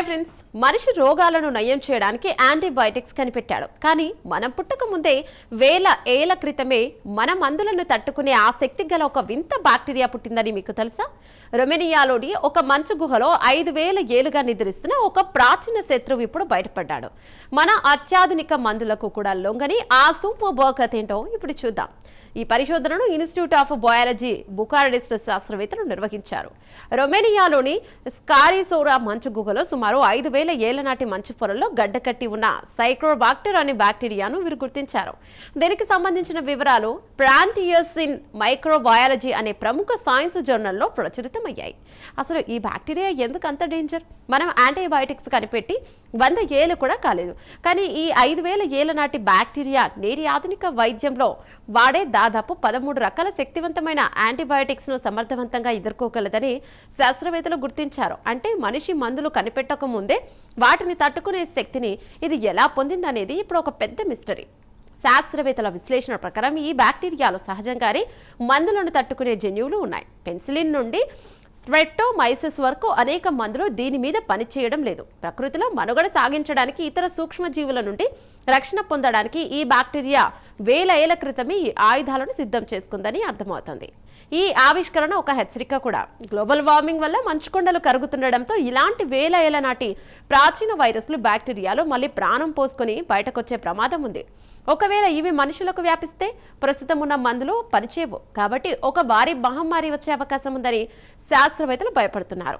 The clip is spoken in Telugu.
హాయ్ ఫ్రెండ్స్, మనిషి రోగాలను నయం చేయడానికి యాంటీబయాటిక్స్ కనిపెట్టాడు. కానీ మనం పుట్టక ముందే వేల ఏళ్ల క్రితమే మన మందులను తట్టుకునే ఆ శక్తి గల ఒక వింత బ్యాక్టీరియా పుట్టిందని మీకు తెలుసా? రొమేనియాలోని ఒక మంచు గుహలో 5000 ఏళ్లుగా నిద్రిస్తున్న ఒక ప్రాచీన శత్రువు ఇప్పుడు బయటపడ్డాడు. మన అత్యాధునిక మందులకు కూడా లొంగని ఆ సూపర్ బర్గ్ ఏంటో ఇప్పుడు చూద్దాం. ఈ పరిశోధనను ఇన్స్టిట్యూట్ ఆఫ్ బయాలజీ బుకారెస్ట్ శాస్త్రవేత్తలు నిర్వహించారు. రొమేనియాలోని స్కారిసోరా మంచు గుహలో సుమారు 5000 ఏళ్ల నాటి మంచు పొరల్లో గడ్డకట్టి ఉన్న సైక్లోబాక్టర్ అనే బ్యాక్టీరియాను వీరు గుర్తించారు. దీనికి సంబంధించిన వివరాలు ప్లాంటియస్ ఇన్ మైక్రోబయాలజీ అనే ప్రముఖ సైన్స్ జర్నల్లో ప్రచురితమయ్యాయి. అసలు ఈ బ్యాక్టీరియా ఎందుకు అంత డేంజర్? మనం యాంటీబయాటిక్స్ కనిపెట్టి 100 ఏళ్ళు కూడా కాలేదు. కానీ ఈ 5000 ఏళ్ల నాటి బ్యాక్టీరియా నేటి ఆధునిక వైద్యంలో వాడే దాదాపు 13 రకాల శక్తివంతమైన యాంటీబయాటిక్స్ ను సమర్థవంతంగా ఎదుర్కోగలదని శాస్త్రవేత్తలు గుర్తించారు. అంటే మనిషి మందులు కనిపెట్టక ముందే వాటిని తట్టుకునే శక్తిని ఇది ఎలా పొందిందనేది ఇప్పుడు ఒక పెద్ద మిస్టరీ. శాస్త్రవేత్తల విశ్లేషణ ప్రకారం ఈ బ్యాక్టీరియాలో సహజంగానే మందులను తట్టుకునే జన్యువులు ఉన్నాయి. పెన్సిలిన్ నుండి స్ట్రెప్టోమైసిస్ వరకు అనేక మందులు దీని మీద పనిచేయడం లేదు. ప్రకృతిలో మనుగడ సాగించడానికి ఇతర సూక్ష్మజీవుల నుండి రక్షణ పొందడానికి ఈ బ్యాక్టీరియా వేల ఏళ్ల క్రితమే ఈ ఆయుధాలను సిద్ధం చేసుకుందని అర్థమవుతుంది. ఈ ఆవిష్కరణ ఒక హెచ్చరిక కూడా. గ్లోబల్ వార్మింగ్ వల్ల మంచుకొండలు కరుగుతుండడంతో ఇలాంటి వేల ఏళ్ల నాటి ప్రాచీన వైరస్లు బ్యాక్టీరియాలు మళ్ళీ ప్రాణం పోసుకొని బయటకొచ్చే ప్రమాదం ఉంది. ఒకవేళ ఇవి మనుషులకు వ్యాపిస్తే ప్రస్తుతం ఉన్న మందులు పనిచేయవు. కాబట్టి ఒక భారీ మహమ్మారి వచ్చే అవకాశం ఉందని శాస్త్రవేత్తలు భయపడుతున్నారు.